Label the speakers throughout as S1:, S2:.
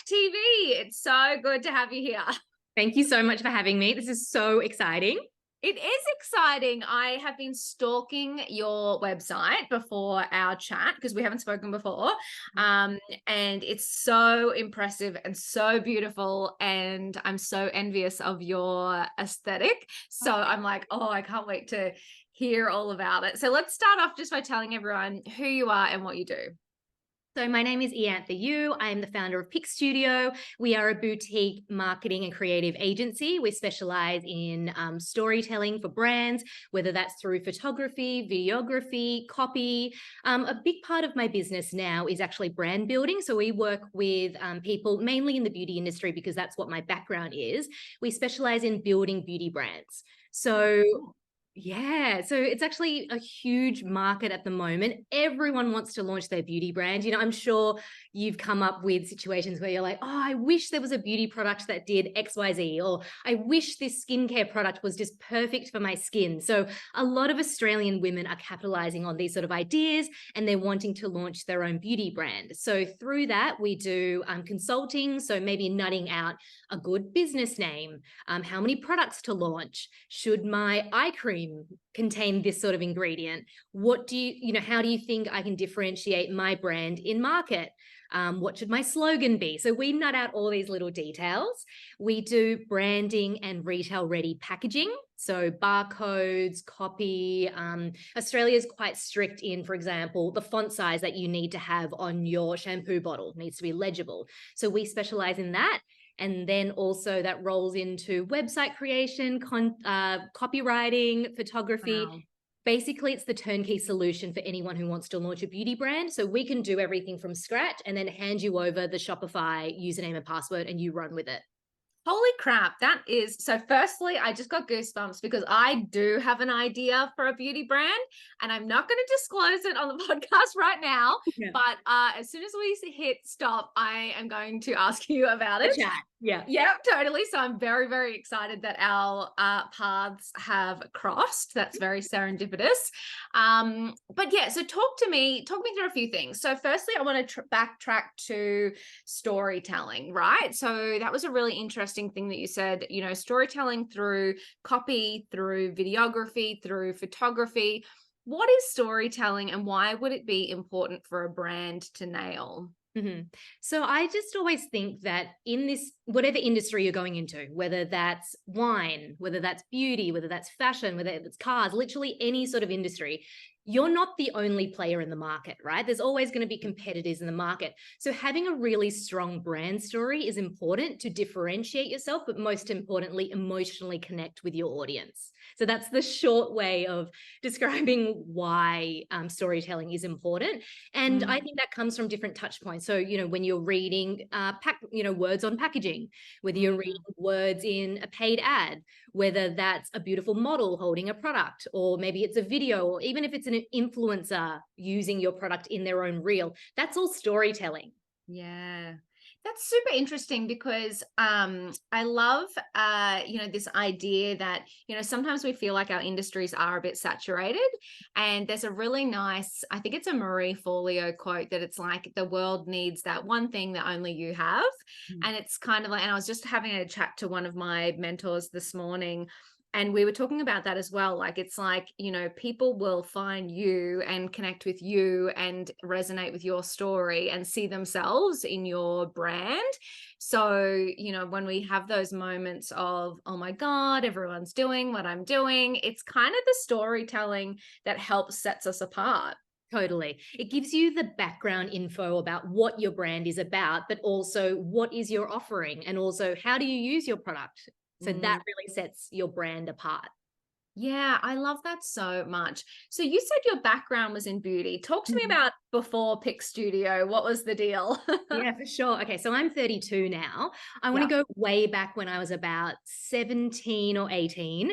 S1: TV. It's so good to have you here.
S2: Thank you so much for having me. This is so exciting.
S1: It is exciting. I have been stalking your website before our chat because we haven't spoken before. And it's so impressive and so beautiful. And I'm so envious of your aesthetic. So I'm like, oh, I can't wait to hear all about it. So let's start off just by telling everyone who you are and what you do.
S2: So my name is Iantha Yu. I am the founder of PicStudio. We are a boutique marketing and creative agency. We specialize in storytelling for brands, whether that's through photography, videography, copy. A big part of my business now is actually brand building. So we work with people mainly in the beauty industry because that's what my background is. We specialize in building beauty brands. So yeah, so it's actually a huge market at the moment. Everyone wants to launch their beauty brand. You know, I'm sure you've come up with situations where you're like, oh, I wish there was a beauty product that did XYZ, or I wish this skincare product was just perfect for my skin. So a lot of Australian women are capitalizing on these sort of ideas and they're wanting to launch their own beauty brand. So through that, we do consulting. So maybe nutting out a good business name, how many products to launch, should my eye cream contain this sort of ingredient? What do how do you think I can differentiate my brand in market? What should my slogan be? So we nut out all these little details. We do branding and retail ready packaging. So barcodes, copy. Australia is quite strict in, for example, the font size that you need to have on your shampoo bottle needs to be legible. So we specialize in that. And then also that rolls into website creation, copywriting, photography.
S1: Wow.
S2: Basically, it's the turnkey solution for anyone who wants to launch a beauty brand. So we can do everything from scratch and then hand you over the Shopify username and password and you run with it.
S1: Holy crap. That is so. Firstly, I just got goosebumps because I do have an idea for a beauty brand and I'm not going to disclose it on the podcast right now.
S2: Yeah.
S1: But as soon as we hit stop, I am going to ask you about it.
S2: Chat. Yeah.
S1: Yeah, totally. So I'm very, very excited that our paths have crossed. That's very serendipitous. But yeah, so talk me through a few things. So firstly, I want to backtrack to storytelling, right? So that was a really interesting thing that you said, storytelling through copy, through videography, through photography. What is storytelling and why would it be important for a brand to nail?
S2: Mm-hmm. So I just always think that in this, whatever industry you're going into, whether that's wine, whether that's beauty, whether that's fashion, whether it's cars, literally any sort of industry, you're not the only player in the market, right? There's always going to be competitors in the market. So having a really strong brand story is important to differentiate yourself, but most importantly, emotionally connect with your audience. So that's the short way of describing why storytelling is important. And I think that comes from different touch points. So, when you're reading words on packaging, whether you're reading words in a paid ad, whether that's a beautiful model holding a product, or maybe it's a video, or even if it's an influencer using your product in their own reel, that's all storytelling.
S1: Yeah. That's super interesting because I love this idea that sometimes we feel like our industries are a bit saturated, and there's a really nice, I think it's a Marie Forleo quote that it's like the world needs that one thing that only you have. And it's kind of like, and I was just having a chat to one of my mentors this morning, and we were talking about that as well. Like, it's like, people will find you and connect with you and resonate with your story and see themselves in your brand. So, when we have those moments of, oh my God, everyone's doing what I'm doing, it's kind of the storytelling that helps sets us apart.
S2: Totally. It gives you the background info about what your brand is about, but also what is your offering, and also how do you use your product? So that really sets your brand apart.
S1: Yeah, I love that so much. So you said your background was in beauty. Talk to me about before PicStudio. What was the deal?
S2: Yeah, for sure. Okay, so I'm 32 now. I want to go way back when I was about 17 or 18.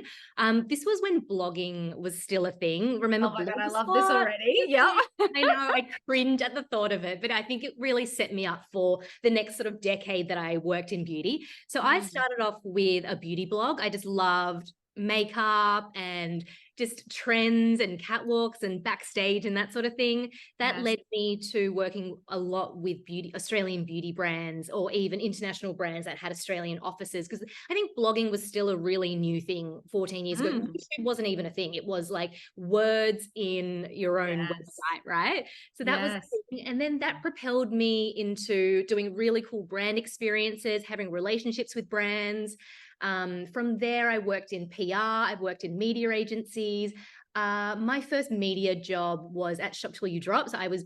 S2: This was when blogging was still a thing. Remember?
S1: Oh my God, I love this already. Yeah.
S2: I know, I cringe at the thought of it, but I think it really set me up for the next sort of decade that I worked in beauty. So I started off with a beauty blog. I just loved makeup and just trends and catwalks and backstage and that sort of thing. That
S1: Yes.
S2: led me to working a lot with Australian beauty brands, or even international brands that had Australian offices. Because I think blogging was still a really new thing 14 years ago.
S1: Mm.
S2: YouTube wasn't even a thing. It was like words in your own
S1: Yes.
S2: website, right? So that was,
S1: Yes.
S2: and then that propelled me into doing really cool brand experiences, having relationships with brands. From there, I worked in PR, I've worked in media agencies. My first media job was at Shop Till You Drop. So I was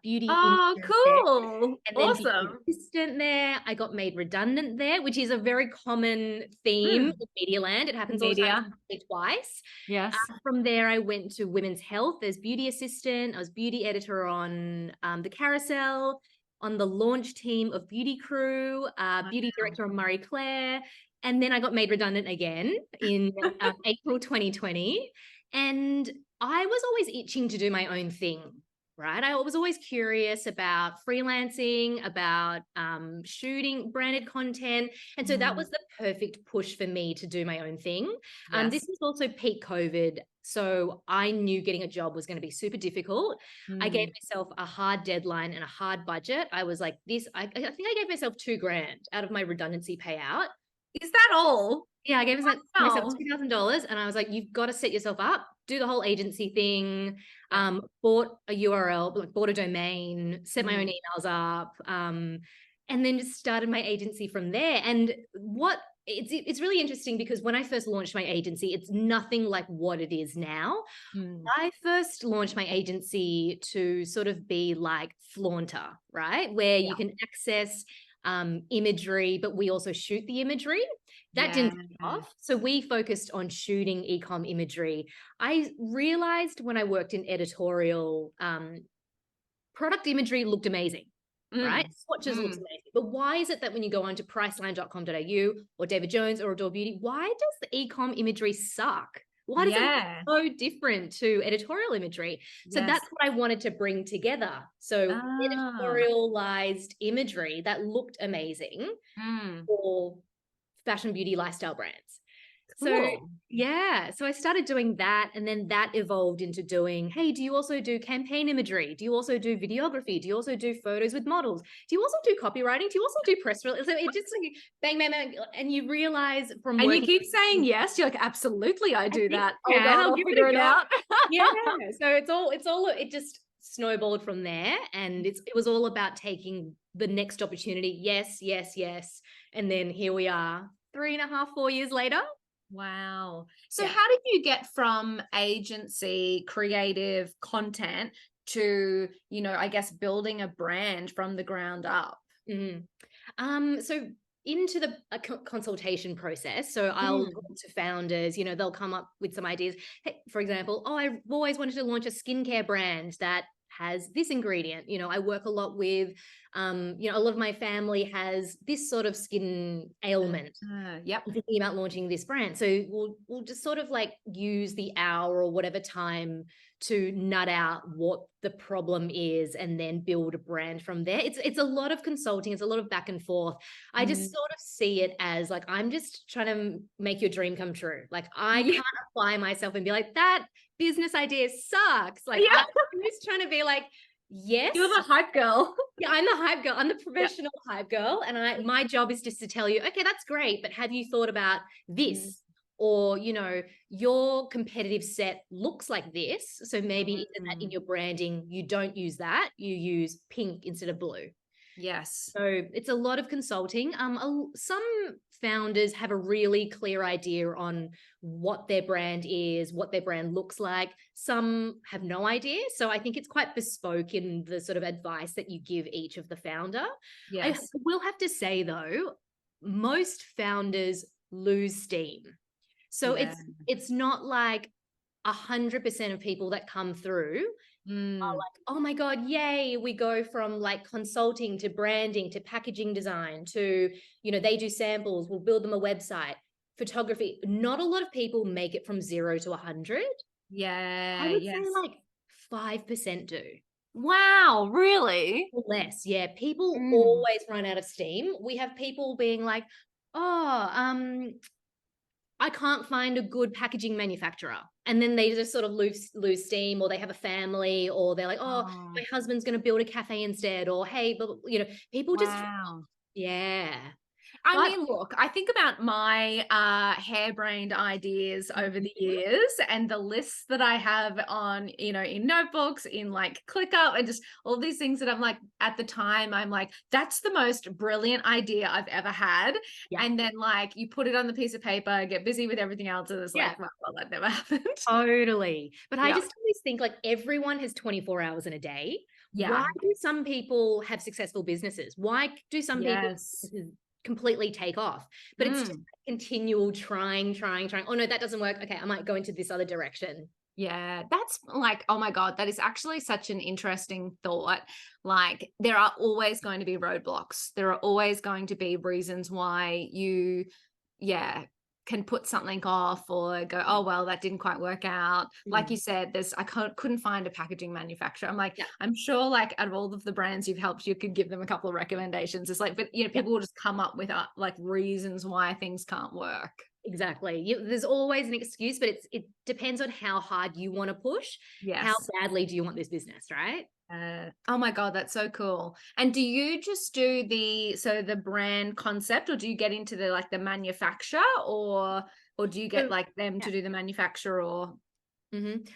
S2: beauty
S1: Oh,
S2: intern there,
S1: cool.
S2: and then beauty
S1: Awesome.
S2: assistant there. I got made redundant there, which is a very common theme
S1: Mm.
S2: in media land. It happens all the time,
S1: Media.
S2: twice.
S1: Yes.
S2: From there, I went to women's health as beauty assistant. I was beauty editor on the Carousel, on the launch team of Beauty Crew, beauty
S1: Wow.
S2: director on Marie Claire. And then I got made redundant again in April 2020. And I was always itching to do my own thing, right? I was always curious about freelancing, about shooting branded content. And so that
S1: Mm.
S2: was the perfect push for me to do my own thing. This
S1: Yes.
S2: was also peak COVID. So I knew getting a job was going to be super difficult. I gave
S1: Mm.
S2: myself a hard deadline and a hard budget. I was like, I think I gave myself $2,000 out of my redundancy payout.
S1: Is that all?
S2: Yeah, I gave myself
S1: Wow.
S2: $2,000, and I was like, you've got to set yourself up, do the whole agency thing.
S1: Yeah.
S2: Bought a URL, like bought a domain, set my own
S1: Mm.
S2: emails up, and then just started my agency from there. And it's really interesting, because when I first launched my agency, it's nothing like what it is now.
S1: Mm.
S2: I first launched my agency to sort of be like Flaunter, right? Where
S1: Yeah.
S2: you can access imagery, but we also shoot the imagery. That
S1: Yeah.
S2: didn't take off. So we focused on shooting e-com imagery. I realized when I worked in editorial, product imagery looked amazing, right?
S1: Mm.
S2: Swatches looks
S1: Mm.
S2: amazing. But why is it that when you go onto priceline.com.au or David Jones or Adore Beauty, why does the e-com imagery suck? Why does it look
S1: Yeah.
S2: so different to editorial imagery? So
S1: Yes.
S2: that's what I wanted to bring together. So
S1: Ah.
S2: editorialized imagery that looked amazing
S1: Mm.
S2: for fashion, beauty, lifestyle brands. So
S1: Cool.
S2: yeah, so I started doing that, and then that evolved into doing, hey, do you also do campaign imagery? Do you also do videography? Do you also do photos with models? Do you also do copywriting? Do you also do press release? So it just like bang, bang, bang. And you realize from
S1: And you
S2: working,
S1: keep saying yes. You're like, absolutely, I
S2: I
S1: do
S2: think
S1: that.
S2: I
S1: Oh
S2: can,
S1: God,
S2: I'll
S1: I'll
S2: give
S1: figure
S2: it a
S1: it
S2: go.
S1: out.
S2: Yeah. So it just snowballed from there. And it was all about taking the next opportunity. Yes, yes, yes. And then here we are, 3.5, 4 years later.
S1: Wow. So
S2: Yeah.
S1: how did you get from agency, creative content to, I guess building a brand from the ground up?
S2: Mhm. So into the consultation process, so I'll
S1: Mm.
S2: talk to founders, they'll come up with some ideas. Hey, for example, I've always wanted to launch a skincare brand that has this ingredient. I work a lot with, a lot of my family has this sort of skin ailment.
S1: Yep.
S2: I'm thinking about launching this brand. So we'll just sort of like use the hour or whatever time to nut out what the problem is, and then build a brand from there. It's a lot of consulting, it's a lot of back and forth. I just
S1: Mm.
S2: sort of see it as like, I'm just trying to make your dream come true. Like I
S1: Yeah.
S2: can't apply myself and be like, that business idea sucks. Like
S1: Yeah.
S2: I'm just trying to be like, yes,
S1: You're the hype girl.
S2: yeah, I'm the hype girl. I'm the
S1: Yeah.
S2: professional hype girl. And my job is just to tell you, okay, that's great, but have you thought about
S1: Mm.
S2: this? Or, your competitive set looks like this. So maybe that in
S1: Mm.
S2: your branding, you don't use that. You use pink instead of blue.
S1: Yes.
S2: So it's a lot of consulting. Some founders have a really clear idea on what their brand is, what their brand looks like. Some have no idea. So I think it's quite bespoke in the sort of advice that you give each of the founder. I
S1: Yes.
S2: will have to say though, most founders lose steam. So
S1: Yeah.
S2: it's not like 100% of people that come through are
S1: Mm.
S2: like, oh my God, yay, we go from like consulting to branding to packaging design to, they do samples, we'll build them a website, photography. Not a lot of people make it from 0 to 100. I
S1: Yeah.
S2: would say
S1: Yes.
S2: like 5% do.
S1: Wow. Really?
S2: Or less. Yeah. People
S1: Mm.
S2: always run out of steam. We have people being like, oh, I can't find a good packaging manufacturer. And then they just sort of lose steam, or they have a family, or they're like, oh,
S1: Oh,
S2: my husband's going to build a cafe instead, or hey, but people just,
S1: wow.
S2: yeah.
S1: I
S2: But
S1: mean, look, I think about my harebrained ideas over the years and the lists that I have on, in notebooks, in like ClickUp, and just all these things that I'm like, at the time, I'm like, that's the most brilliant idea I've ever had.
S2: yeah,
S1: And then like you put it on the piece of paper, get busy with everything else, and it's
S2: yeah,
S1: like, well, that never happened.
S2: totally. But I
S1: Yeah.
S2: just always think like everyone has 24 hours in a day. Why
S1: Yeah.
S2: do some people have successful businesses? Why do some people
S1: Yes.
S2: completely take off? But it's just
S1: Mm.
S2: continual trying. Oh no, that doesn't work. Okay, I might go into this other direction.
S1: Yeah, that's like, oh my God, that is actually such an interesting thought. Like, there are always going to be roadblocks. There are always going to be reasons why you, yeah, can put something off or go, oh, well, that didn't quite work out. Like you
S2: Mm.
S1: said, I couldn't find a packaging manufacturer. I'm like,
S2: Yeah,
S1: I'm sure, like, out of all of the brands you've helped, you could give them a couple of recommendations. It's like, but,
S2: yeah.
S1: people will just come up with like reasons why things can't work.
S2: Exactly. There's always an excuse, but it depends on how hard you want to push. How
S1: Yes.
S2: badly do you want this business, right?
S1: Oh my God, that's so cool. And do you just do the brand concept, or do you get into the manufacture, or do you get
S2: So
S1: like them
S2: yeah.
S1: to do the manufacture or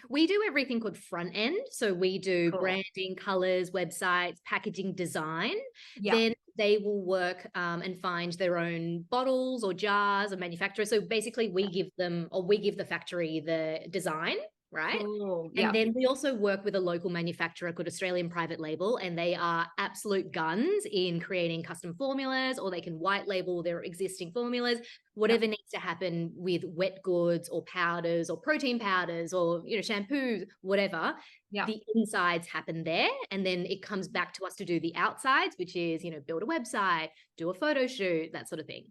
S2: We do everything called front end. So we do
S1: cool.
S2: branding, colors, websites, packaging design.
S1: Yeah.
S2: Then they will work and find their own bottles or jars or manufacturers. So basically, we give them, or we give the factory the design, right?
S1: Cool.
S2: And
S1: Yeah.
S2: then we also work with a local manufacturer called Australian Private Label, and they are absolute guns in creating custom formulas, or they can white label their existing formulas.
S1: Yeah.
S2: Whatever needs to happen with wet goods or powders or protein powders or shampoos, whatever,
S1: Yeah.
S2: the insides happen there, and then it comes back to us to do the outsides, which is build a website, do a photo shoot, that sort of thing.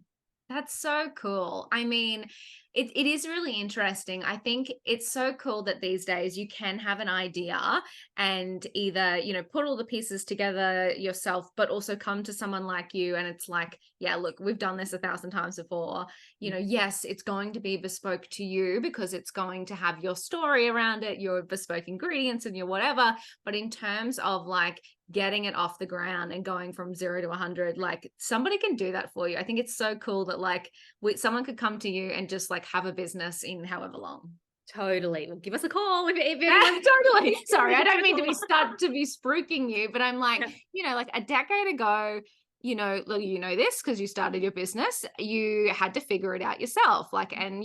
S1: That's so cool. I mean, it is really interesting. I think it's so cool that these days you can have an idea and either, put all the pieces together yourself, but also come to someone like you. And it's like, yeah, look, we've done this 1,000 times before. Yes, it's going to be bespoke to you because it's going to have your story around it, your bespoke ingredients and your whatever. But in terms of like getting it off the ground and going from 0 to 100, like somebody can do that for you. I think it's so cool that like someone could come to you and just like have a business in however long.
S2: Totally. Well, give us a call if anyone's
S1: Totally. Sorry, I
S2: give
S1: don't
S2: us a
S1: mean to
S2: call.
S1: to be spruiking you, but I'm like,
S2: Yeah.
S1: like a decade ago, look, this because you started your business, you had to figure it out yourself. Like, and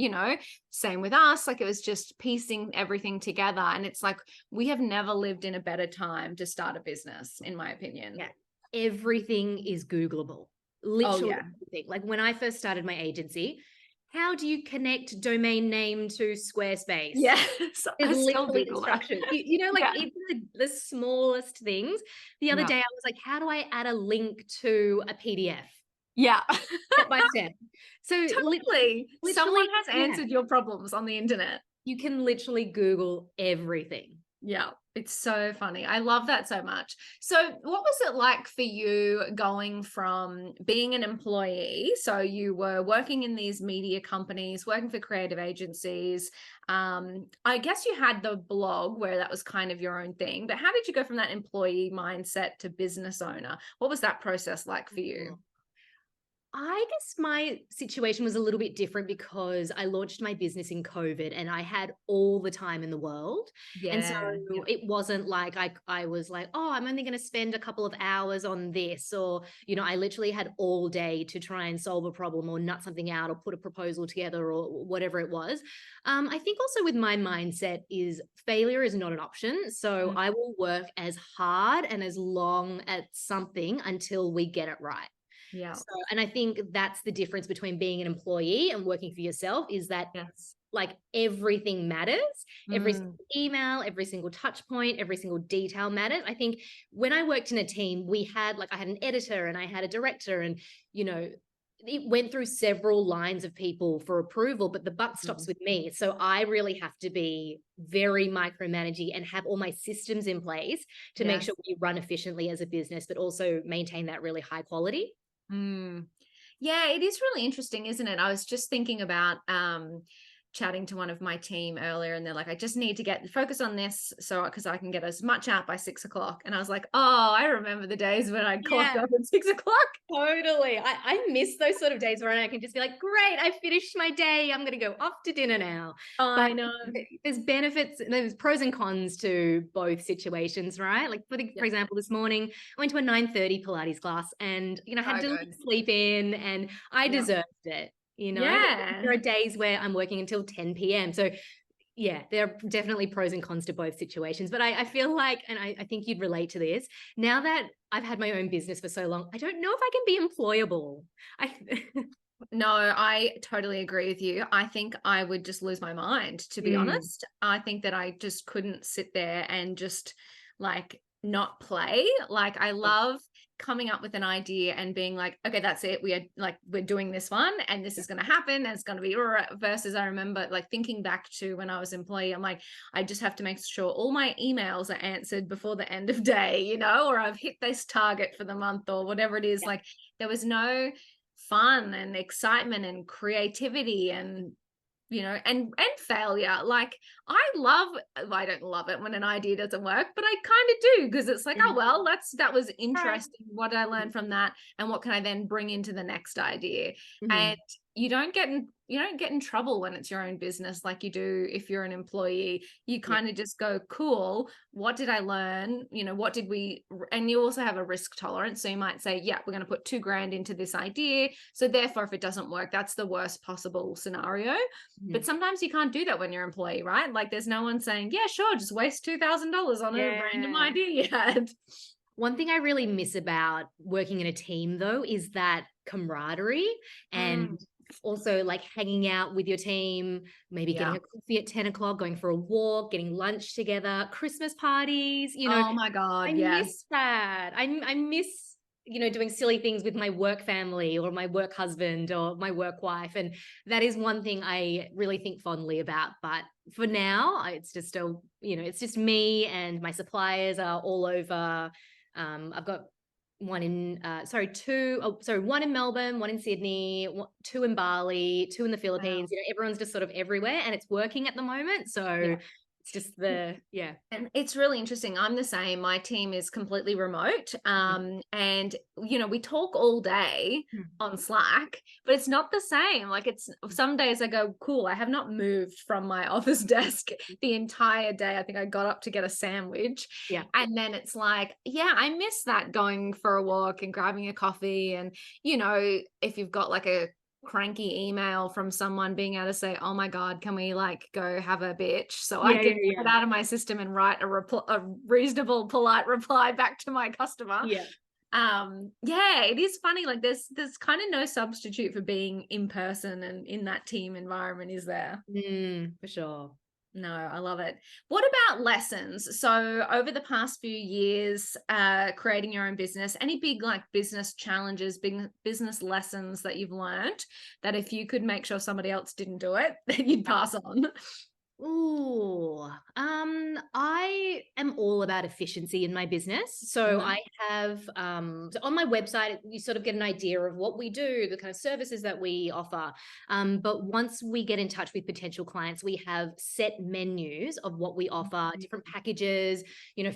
S1: same with us, like it was just piecing everything together. And it's like we have never lived in a better time to start a business, in my opinion.
S2: Yeah. Everything is Googleable.
S1: Oh
S2: Literally
S1: yeah.
S2: everything. Like when I first started my agency, how do you connect domain name to Squarespace?
S1: Yeah. So
S2: There's
S1: I still
S2: literally
S1: Google it.
S2: instructions. Like
S1: Yeah.
S2: even the smallest things. The other
S1: Yeah.
S2: day, I was like, how do I add a link to a PDF?
S1: Yeah.
S2: Step by step. So
S1: Totally. Someone
S2: literally,
S1: has
S2: yeah,
S1: answered your problems on the internet.
S2: you can literally Google everything.
S1: Yeah, it's so funny. I love that so much. So, what was it like for you going from being an employee? So, you were working in these media companies, working for creative agencies. I guess you had the blog where that was kind of your own thing, but how did you go from that employee mindset to business owner? What was that process like for you?
S2: I guess my situation was a little bit different because I launched my business in COVID and I had all the time in the world. And so
S1: Yeah. Yeah.
S2: it wasn't like I was like, oh, I'm only going to spend a couple of hours on this. Or, I literally had all day to try and solve a problem or nut something out or put a proposal together or whatever it was. I think also with my mindset is failure is not an option. So
S1: Mm.
S2: I will work as hard and as long at something until we get it right.
S1: Yeah.
S2: So, and I think that's the difference between being an employee and working for yourself is that
S1: Yes.
S2: like everything matters, every
S1: Mm.
S2: single email, every single touch point, every single detail matters. I think when I worked in a team, I had an editor and I had a director and, it went through several lines of people for approval, but the buck stops
S1: Mm.
S2: with me. So I really have to be very micromanaging and have all my systems in place to make
S1: Yes.
S2: sure we run efficiently as a business, but also maintain that really high quality.
S1: Mm. Yeah, it is really interesting, isn't it? I was just thinking about chatting to one of my team earlier, and they're like, I just need to get focus on this so because I can get as much out by 6 o'clock. And I was like, oh, I remember the days when I'd clock
S2: Yeah.
S1: up at 6 o'clock.
S2: Totally. I miss those sort of days where I can just be like, great, I finished my day. I'm going to go off to dinner now.
S1: I
S2: But
S1: know.
S2: there's benefits, there's pros and cons to both situations, right? Like for
S1: Yeah.
S2: example, this morning I went to a 9:30 Pilates class and, had
S1: So
S2: to
S1: good.
S2: sleep in and I
S1: Yeah.
S2: deserved it. There
S1: Yeah.
S2: are days where I'm working until 10 p.m. So yeah, there are definitely pros and cons to both situations. But I feel like, and I think you'd relate to this, now that I've had my own business for so long, I don't know if I can be employable. I
S1: No, I totally agree with you. I think I would just lose my mind, to be
S2: Mm,
S1: honest. I think that I just couldn't sit there and just like not play. Like I
S2: yeah,
S1: love coming up with an idea and being like, okay, that's it. We're doing this one and this
S2: yeah,
S1: is going to happen. And it's going to be versus I remember like thinking back to when I was employee, I'm like, I just have to make sure all my emails are answered before the end of day, or I've hit this target for the month or whatever it is.
S2: yeah.
S1: Like there was no fun and excitement and creativity and and failure. Like I don't love it when an idea doesn't work, but I kind of do because it's like, oh
S2: Mhm.
S1: well, that was
S2: Right.
S1: interesting. What did I learn from that, and what can I then bring into the next idea? And
S2: Mhm.
S1: you don't get in trouble when it's your own business like you do if you're an employee. You
S2: Yeah.
S1: kind of just go, cool, what did I learn? What did we, and you also have a risk tolerance. So you might say, yeah, we're going to put 2 grand into this idea. So therefore, if it doesn't work, that's the worst possible scenario.
S2: Mhm.
S1: But sometimes you can't do that when you're an employee, right? Like there's no one saying, yeah, sure, just waste $2,000 on a random
S2: Yeah.
S1: idea you had.
S2: One thing I really miss about working in a team, though, is that camaraderie
S1: Mm,
S2: and also like hanging out with your team, maybe getting
S1: yeah.
S2: a coffee at 10 o'clock, going for a walk, getting lunch together, Christmas parties.
S1: Oh my
S2: I
S1: God.
S2: miss
S1: Yes.
S2: that. I miss, doing silly things with my work family or my work husband or my work wife. And that is one thing I really think fondly about. But for now, it's just it's just me and my suppliers are all over. I've got one in Melbourne, one in Sydney, two in Bali, two in the
S1: Wow.
S2: Philippines. Everyone's just sort of everywhere and it's working at the moment. So
S1: Yeah.
S2: it's just yeah.
S1: And it's really interesting. I'm the same. My team is completely remote. And we talk all day
S2: Mhm.
S1: on Slack, but it's not the same. Like it's some days I go, cool, I have not moved from my office desk the entire day. I think I got up to get a sandwich.
S2: Yeah.
S1: And then it's like, yeah, I miss that going for a walk and grabbing a coffee. And, if you've got like a cranky email from someone being able to say, oh my God, can we like go have a bitch so I
S2: Yeah,
S1: can
S2: yeah,
S1: get it
S2: yeah.
S1: out of my system and write a reasonable, polite reply back to my customer.
S2: Yeah.
S1: Yeah, it is funny. Like there's kind of no substitute for being in person and in that team environment, is there?
S2: For sure.
S1: No, I love it. What about lessons? So over the past few years, creating your own business, any big like business challenges, big business lessons that you've learned that if you could make sure somebody else didn't do it, that you'd pass on?
S2: Ooh, I am all about efficiency in my business. So
S1: Mhm.
S2: I have, so on my website, you sort of get an idea of what we do, the kind of services that we offer. But once we get in touch with potential clients, we have set menus of what we offer, different packages.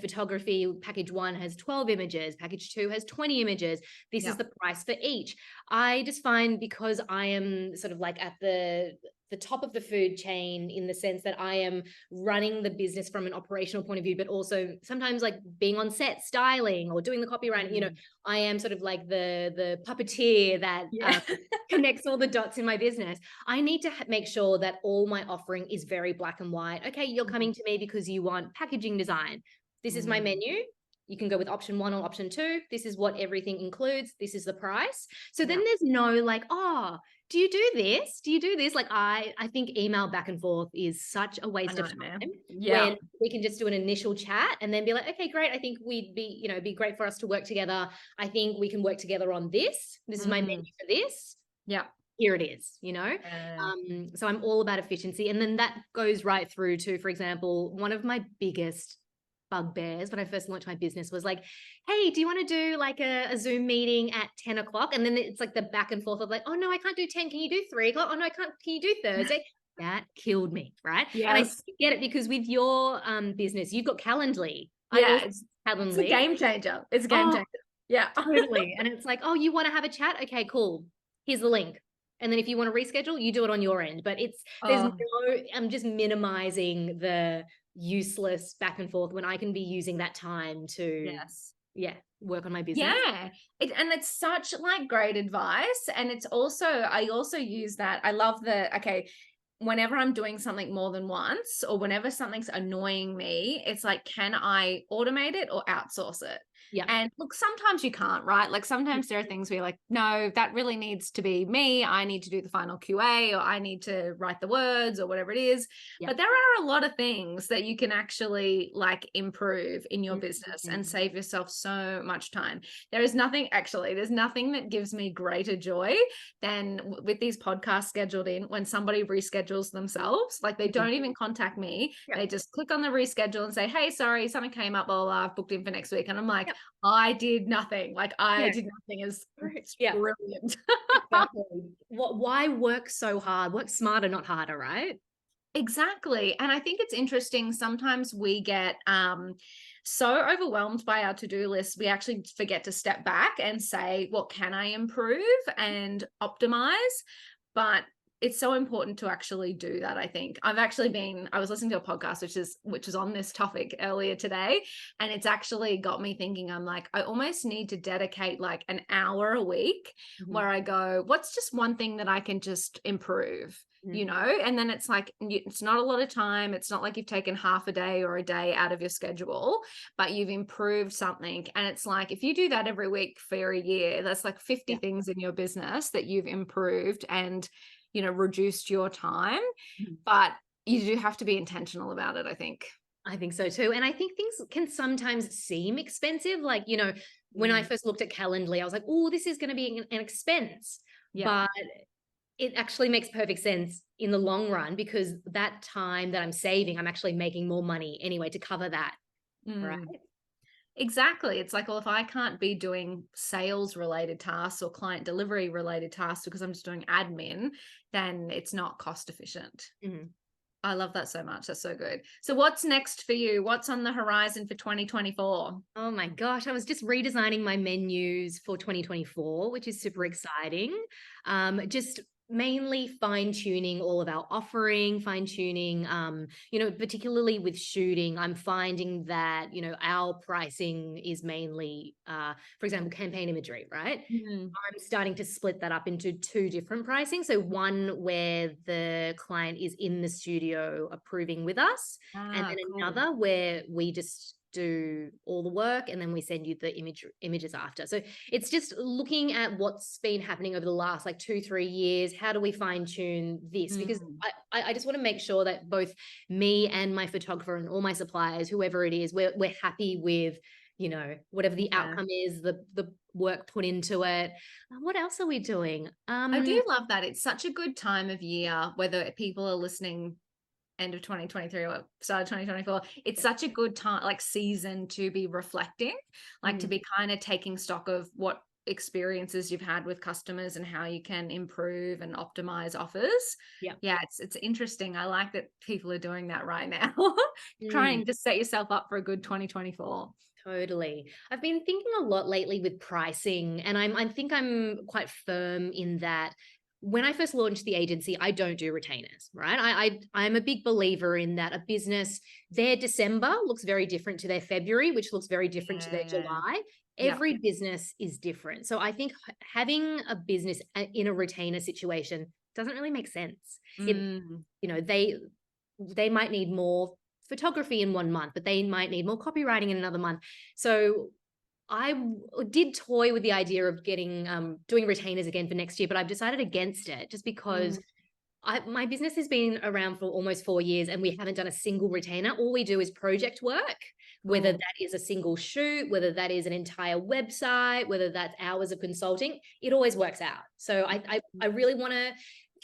S2: Photography package 1 has 12 images, package 2 has 20 images. This is
S1: Yeah.
S2: the price for each. I just find because I am sort of like at the top of the food chain in the sense that I am running the business from an operational point of view, but also sometimes like being on set, styling or doing the copywriting.
S1: Mm.
S2: I am sort of like the puppeteer that
S1: Yeah.
S2: connects all the dots in my business. I need to make sure that all my offering is very black and white. Okay, you're coming to me because you want packaging design. This is my
S1: Mm.
S2: menu. You can go with option 1 or option 2. This is what everything includes. This is the price. So then
S1: Yeah.
S2: there's no like, oh, do you do this? Do you do this? Like I think email back and forth is such a
S1: A
S2: waste of
S1: nightmare.
S2: time
S1: Yeah.
S2: when we can just do an initial chat and then be like, okay, great. I think we'd be, be great for us to work together. I think we can work together on this. This is my menu
S1: Mm.
S2: for this.
S1: Yeah.
S2: Here it is.
S1: Uh,
S2: So I'm all about efficiency. And then that goes right through to, for example, one of my biggest bugbears when I first launched my business was like, hey, do you want to do like a Zoom meeting at 10 o'clock? And then it's like the back and forth of like, oh no, I can't do 10. Can you do 3 o'clock? Oh no, I can't. Can you do Thursday? That killed me, right? And I
S1: Yes.
S2: get it because with your business, you've got Calendly. I
S1: Yeah,
S2: also
S1: it's a
S2: Calendly.
S1: game changer. It's a game
S2: Oh,
S1: changer. Yeah.
S2: totally. And it's like, oh, you want to have a chat? Okay, cool. Here's the link. And then if you want to reschedule, you do it on your end. But there's no,
S1: Oh,
S2: I'm just minimizing the useless back and forth when I can be using that time to,
S1: yes.
S2: yeah, work on my business.
S1: Yeah. And it's such like great advice. And it's also, I also use that. I love okay, whenever I'm doing something more than once or whenever something's annoying me, it's like, can I automate it or outsource it?
S2: Yeah.
S1: And look, sometimes you can't, right? Like sometimes there are things where you're like, no, that really needs to be me. I need to do the final QA or I need to write the words or whatever it is.
S2: Yeah.
S1: But there are a lot of things that you can actually like improve in your business and
S2: Mm-hmm.
S1: save yourself so much time. There's nothing that gives me greater joy than with these podcasts scheduled in when somebody reschedules themselves. Like they don't even contact me.
S2: Yeah.
S1: They just click on the reschedule and say, hey, sorry, something came up, blah, blah, blah, I've booked in for next week. And I'm like,
S2: Yeah.
S1: I did nothing. Like I
S2: Yeah.
S1: did nothing. It's
S2: Yeah.
S1: brilliant.
S2: Exactly. Why work so hard? Work smarter, not harder, right?
S1: Exactly. And I think it's interesting. Sometimes we get so overwhelmed by our to-do list, we actually forget to step back and say, what can I improve and optimize? But it's so important to actually do that. I think I was listening to a podcast which is on this topic earlier today, and it's actually got me thinking. I'm like, I almost need to dedicate like an hour a week where I go, what's just one thing that I can just improve,
S2: Mm-hmm.
S1: and then it's like, it's not a lot of time. It's not like you've taken half a day or a day out of your schedule, but you've improved something. And it's like, if you do that every week for a year, that's like 50
S2: Yeah.
S1: things in your business that you've improved and reduced your time.
S2: Mm-hmm.
S1: But you do have to be intentional about it, I think.
S2: I think so too. And I think things can sometimes seem expensive. Like, when I first looked at Calendly, I was like, oh, this is going to be an expense.
S1: Yeah.
S2: But it actually makes perfect sense in the long run because that time that I'm saving, I'm actually making more money anyway to cover that. Right.
S1: Exactly. It's like, well, if I can't be doing sales related tasks or client delivery related tasks because I'm just doing admin, then it's not cost efficient.
S2: Mm-hmm.
S1: I love that so much. That's so good. So what's next for you? What's on the horizon for 2024?
S2: Oh my gosh, I was just redesigning my menus for 2024, which is super exciting. Just mainly fine-tuning all of our offering, fine-tuning, particularly with shooting, I'm finding that, our pricing is mainly, for example, campaign imagery, right? I'm starting to split that up into 2 different pricing. So one where the client is in the studio approving with us, and then
S1: Cool.
S2: another where we just do all the work and then we send you the images after. So it's just looking at what's been happening over the last like 2-3 years. How do we fine tune this? Because I just want to make sure that both me and my photographer and all my suppliers, whoever it is, we're happy with, whatever the outcome is, the work put into it. What else are we doing?
S1: I do love that. It's such a good time of year, whether people are listening end of 2023 or start of 2024, it's such a good time, like season, to be reflecting, like to be kind of taking stock of what experiences you've had with customers and how you can improve and optimize offers. Yeah, it's interesting. I like that people are doing that right now. Trying to set yourself up for a good 2024.
S2: Totally. I've been thinking a lot lately with pricing, and I think I'm quite firm in that. When I first launched the agency, I don't do retainers, right? I'm a big believer in that a business, their December looks very different to their February, which looks very different to their July. Every business is different. So I think having a business in a retainer situation doesn't really make sense. They might need more photography in 1 month, but they might need more copywriting in another month. So I did toy with the idea of getting doing retainers again for next year, but I've decided against it just because my business has been around for almost 4 years and we haven't done a single retainer. All we do is project work, whether that is a single shoot, whether that is an entire website, whether that's hours of consulting, it always works out. So I really want to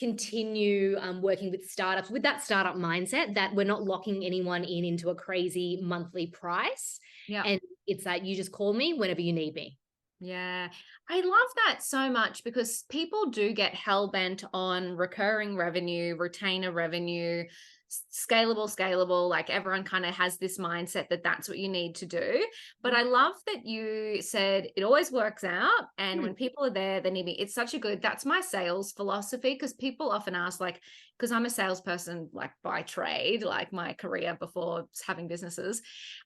S2: continue working with startups with that startup mindset, that we're not locking anyone in into a crazy monthly price.
S1: Yeah.
S2: And it's that you just call me whenever you need me.
S1: Yeah, I love that so much because people do get hell bent on recurring revenue, retainer revenue, scalable. Like everyone kind of has this mindset that that's what you need to do. But I love that you said it always works out. And
S2: Hmm.
S1: when people are there, they need me. It's such a good, that's my sales philosophy because people often ask, like, because I'm a salesperson, like by trade, like my career before having businesses.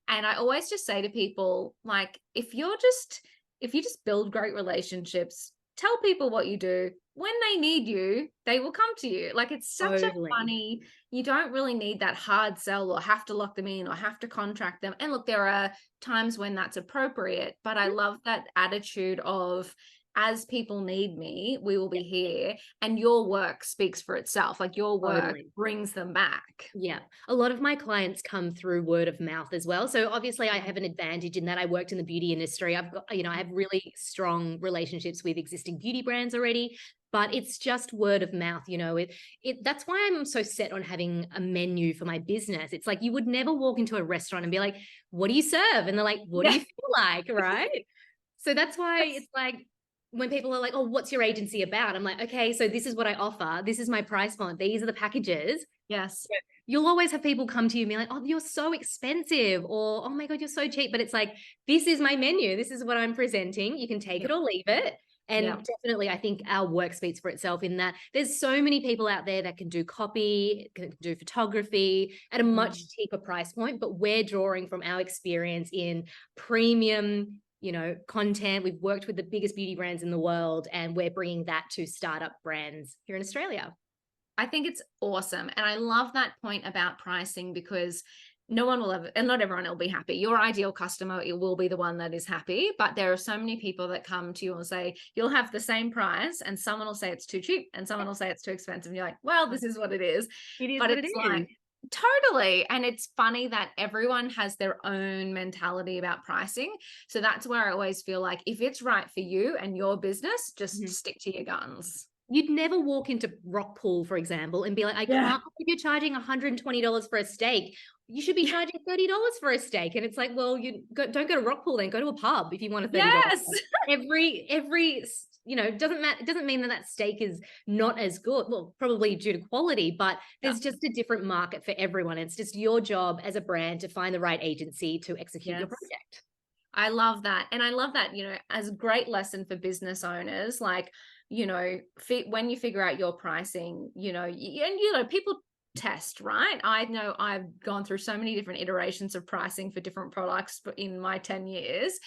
S1: And I always just say to people, like, if you just build great relationships, tell people what you do, when they need you, they will come to you. Like it's such a
S2: Totally.
S1: funny, you don't really need that hard sell or have to lock them in or have to contract them. And look, there are times when that's appropriate, but I love that attitude of, as people need me, we will be here. And your work speaks for itself. Like your work
S2: Totally.
S1: brings them back.
S2: Yeah. A lot of my clients come through word of mouth as well. So obviously I
S1: Mm.
S2: have an advantage in that I worked in the beauty industry. I've got, I have really strong relationships with existing beauty brands already, but it's just word of mouth, that's why I'm so set on having a menu for my business. It's like you would never walk into a restaurant and be like, what do you serve? And they're like, what do
S1: Yeah.
S2: you feel like? Right. So that's why
S1: That's,
S2: it's like when people are like, oh, what's your agency about? I'm like, okay, so this is what I offer. This is my price point. These are the packages.
S1: yes.
S2: You'll always have people come to you and be like, oh, you're so expensive, or oh my God, you're so cheap. But it's like, this is my menu. This is what I'm presenting. You can take
S1: Yeah.
S2: it or leave it.
S1: Yeah.
S2: And definitely, I think our work speaks for itself in that there's so many people out there that can do copy, can do photography at a much
S1: Mm.
S2: cheaper price point, but we're drawing from our experience in premium, content. We've worked with the biggest beauty brands in the world, and we're bringing that to startup brands here in Australia.
S1: I think it's awesome. And I love that point about pricing because no one will ever, and not everyone will be happy. Your ideal customer, it will be the one that is happy. But there are so many people that come to you and say, you'll have the same price, and someone will say it's too cheap, and someone will say it's too expensive. And you're like, well, this is what it is.
S2: It is
S1: But
S2: what it
S1: it's
S2: is.
S1: like, totally. And it's funny that everyone has their own mentality about pricing. So that's where I always feel like if it's right for you and your business, just
S2: Mhm.
S1: stick to your guns.
S2: You'd never walk into Rockpool, for example, and be like, I
S1: Yeah.
S2: can't believe you're charging $120 for a steak. You should be charging $30 for a steak. And it's like, well, don't go to Rockpool then, go to a pub if you want a $30.
S1: Yes.
S2: It doesn't mean that that steak is not as good. Well, probably due to quality, but
S1: Yeah.
S2: there's just a different market for everyone. It's just your job as a brand to find the right agency to execute your
S1: Yes.
S2: project.
S1: I love that. And I love that, as a great lesson for business owners, like, when you figure out your pricing, people test, right? I know I've gone through so many different iterations of pricing for different products in my 10 years.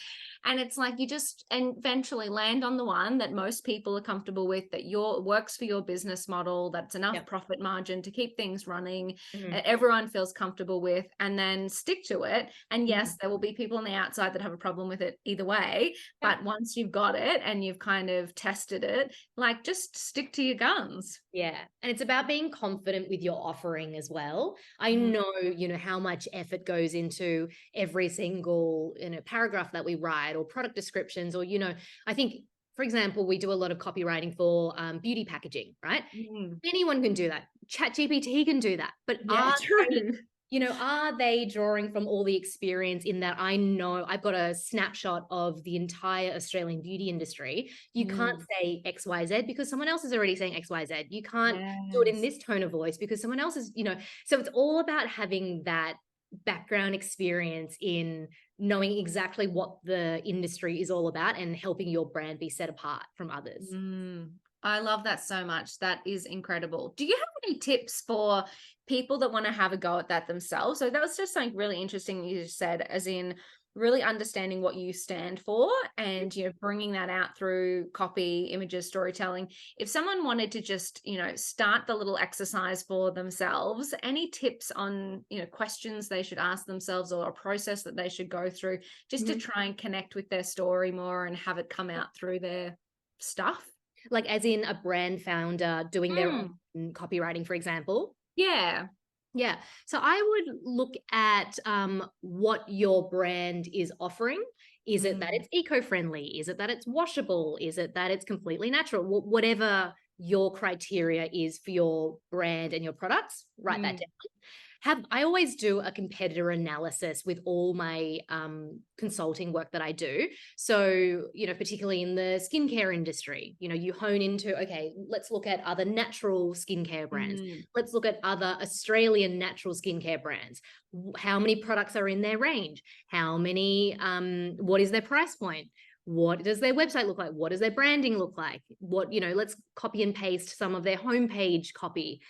S1: And it's like you just eventually land on the one that most people are comfortable with, that works for your business model, that's enough
S2: Yep.
S1: profit margin to keep things running,
S2: Mhm.
S1: everyone feels comfortable with, and then stick to it. And
S2: Mhm.
S1: yes, there will be people on the outside that have a problem with it either way.
S2: Yep.
S1: But once you've got it and you've kind of tested it, like just stick to your guns.
S2: Yeah. And it's about being confident with your offering as well. I
S1: Mhm.
S2: know, how much effort goes into every single, paragraph that we write or product descriptions, or, I think, for example, we do a lot of copywriting for beauty packaging, right?
S1: Mm.
S2: Anyone can do that. ChatGPT can do that. But
S1: Yeah, true.
S2: are they drawing from all the experience in that? I know I've got a snapshot of the entire Australian beauty industry. You can't
S1: Mm.
S2: say XYZ because someone else is already saying XYZ. You can't do it in
S1: Yes.
S2: this tone of voice because someone else is, so it's all about having that background experience in knowing exactly what the industry is all about and helping your brand be set apart from others.
S1: Mm, I love that so much. That is incredible. Do you have any tips for people that want to have a go at that themselves? So that was just something really interesting you just said, as in really understanding what you stand for and bringing that out through copy, images, storytelling. If someone wanted to just start the little exercise for themselves, any tips on questions they should ask themselves or a process that they should go through just to
S2: Mhm.
S1: try and connect with their story more and have it come out through their stuff?
S2: Like as in a brand founder doing their
S1: Mm,
S2: own copywriting, for example.
S1: yeah.
S2: Yeah. So I would look at what your brand is offering. Is it that
S1: Mm,
S2: it's eco-friendly? Is it that it's washable? Is it that it's completely natural? Whatever your criteria is for your brand and your products. Write that
S1: Mm,
S2: down. I always do a competitor analysis with all my consulting work that I do. So, particularly in the skincare industry, you hone into, okay, let's look at other natural skincare brands.
S1: mm,
S2: Let's look at other Australian natural skincare brands. How many products are in their range? How many, what is their price point? What does their website look like? What does their branding look like? Let's copy and paste some of their homepage copy.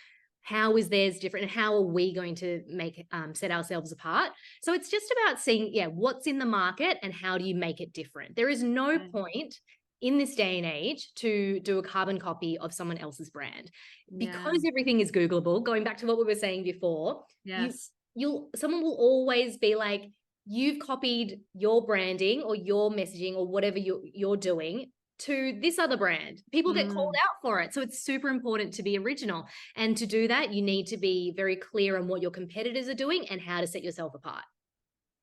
S2: How is theirs different, and how are we going to make set ourselves apart? So it's just about seeing, what's in the market and how do you make it different. There is no
S1: right.
S2: point in this day and age to do a carbon copy of someone else's brand,
S1: Yeah.
S2: because everything is Googleable. Going back to what we were saying before,
S1: Yes.
S2: someone will always be like, you've copied your branding or your messaging or whatever you're doing to this other brand. People get called
S1: Mm.
S2: out for it. So it's super important to be original. And to do that, you need to be very clear on what your competitors are doing and how to set yourself apart.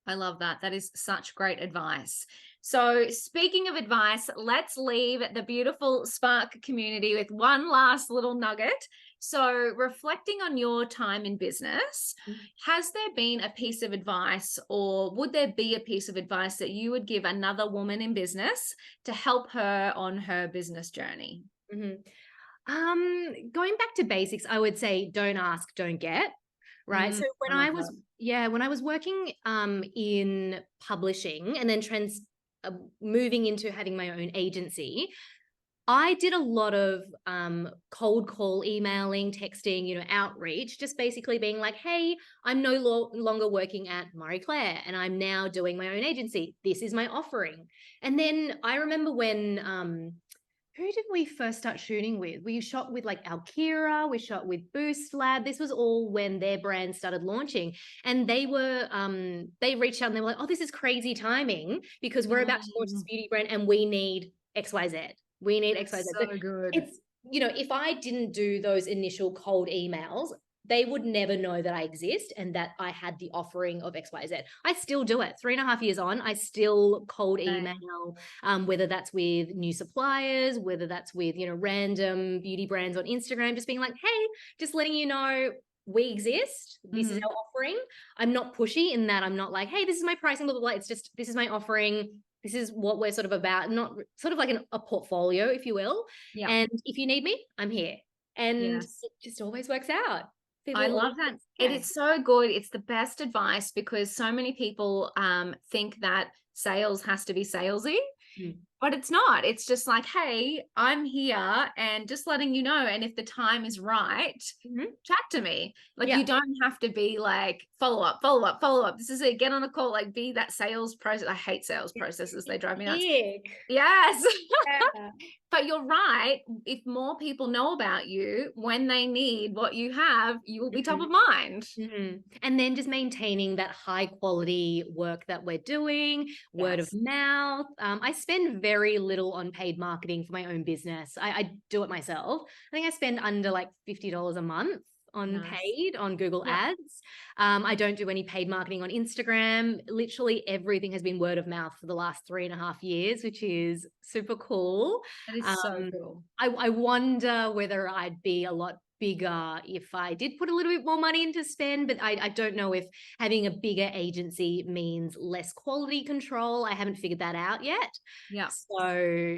S1: I love that. That is such great advice. So, speaking of advice, let's leave the beautiful Spark community with one last little nugget. So, reflecting on your time in business, has there been a piece of advice, or would there be a piece of advice that you would give another woman in business to help her on her business journey?
S2: Mhm. Going back to basics, I would say don't ask, don't get. Right.
S1: Mm,
S2: So
S1: I love that.
S2: when I was working in publishing and then moving into having my own agency, I did a lot of cold call emailing, texting, outreach, just basically being like, hey, I'm no longer working at Marie Claire and I'm now doing my own agency. This is my offering. And then I remember when who did we first start shooting with? We shot with like Alkira, we shot with Boost Lab. This was all when their brand started launching. And they reached out and they were like, oh, this is crazy timing because we're about to launch this
S1: Mm,
S2: beauty brand and we need XYZ. We need
S1: that's
S2: XYZ. So
S1: so good.
S2: it's, if I didn't do those initial cold emails, they would never know that I exist and that I had the offering of XYZ. I still do it. 3.5 years on, I still cold
S1: Same.
S2: email, whether that's with new suppliers, whether that's with, random beauty brands on Instagram, just being like, hey, just letting you know we exist. This is
S1: Mhm.
S2: our offering. I'm not pushy in that I'm not like, hey, this is my pricing, blah, blah, blah. It's just, this is my offering. This is what we're sort of about, not sort of like a portfolio, if you will.
S1: Yeah.
S2: And if you need me, I'm here. And
S1: Yes.
S2: it just always works out.
S1: I
S2: People
S1: love
S2: always,
S1: that. It
S2: yeah.
S1: is so good. It's the best advice because so many people think that sales has to be salesy,
S2: Mm.
S1: but it's not. It's just like, hey, I'm here and just letting you know. And if the time is right,
S2: Mhm.
S1: chat to me. Like
S2: Yeah.
S1: you don't have to be like follow up, follow up, follow up. This is it. Get on a call, like be that sales process. I hate sales processes. They drive me nuts.
S2: Big.
S1: Yes.
S2: Yeah.
S1: But you're right. If more people know about you when they need what you have, you will be top
S2: Mhm.
S1: of mind.
S2: Mhm. And then just maintaining that high quality work that we're doing, word of
S1: Yes.
S2: mouth. I spend very little on paid marketing for my own business. I do it myself. I think I spend under like $50 a month on
S1: Nice.
S2: paid on Google
S1: Yeah.
S2: Ads. I don't do any paid marketing on Instagram. Literally everything has been word of mouth for the last 3.5 years, which is super cool.
S1: That is so
S2: Um,
S1: cool.
S2: I wonder whether I'd be a lot bigger if I did put a little bit more money into spend, but I don't know if having a bigger agency means less quality control. I haven't figured that out yet.
S1: Yeah.
S2: So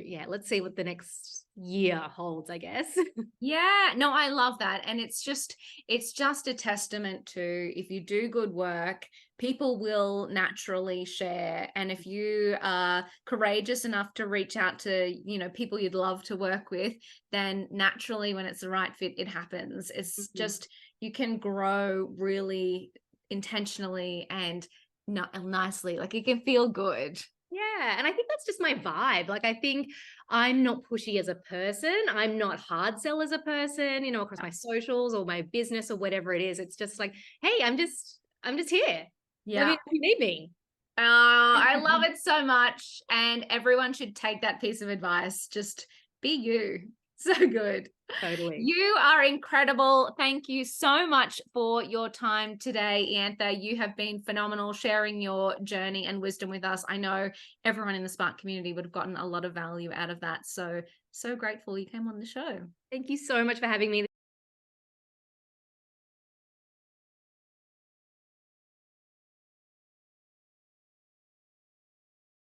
S2: yeah, let's see what the next year holds, I guess.
S1: Yeah, no, I love that. And it's just a testament to if you do good work, people will naturally share. And if you are courageous enough to reach out to, people you'd love to work with, then naturally when it's the right fit, it happens. It's
S2: Mhm.
S1: just you can grow really intentionally and not nicely. Like it can feel good.
S2: Yeah, and I think that's just my vibe. Like I think I'm not pushy as a person. I'm not hard sell as a person, across my socials or my business or whatever it is. It's just like, hey, I'm just here. Let me know
S1: Yeah.
S2: if you need me.
S1: I love it so much. And everyone should take that piece of advice. Just be you. So good.
S2: Totally.
S1: You are incredible. Thank you so much for your time today, Iantha. You have been phenomenal sharing your journey and wisdom with us. I know everyone in the Spark community would have gotten a lot of value out of that. So, so grateful you came on the show.
S2: Thank you so much for having me.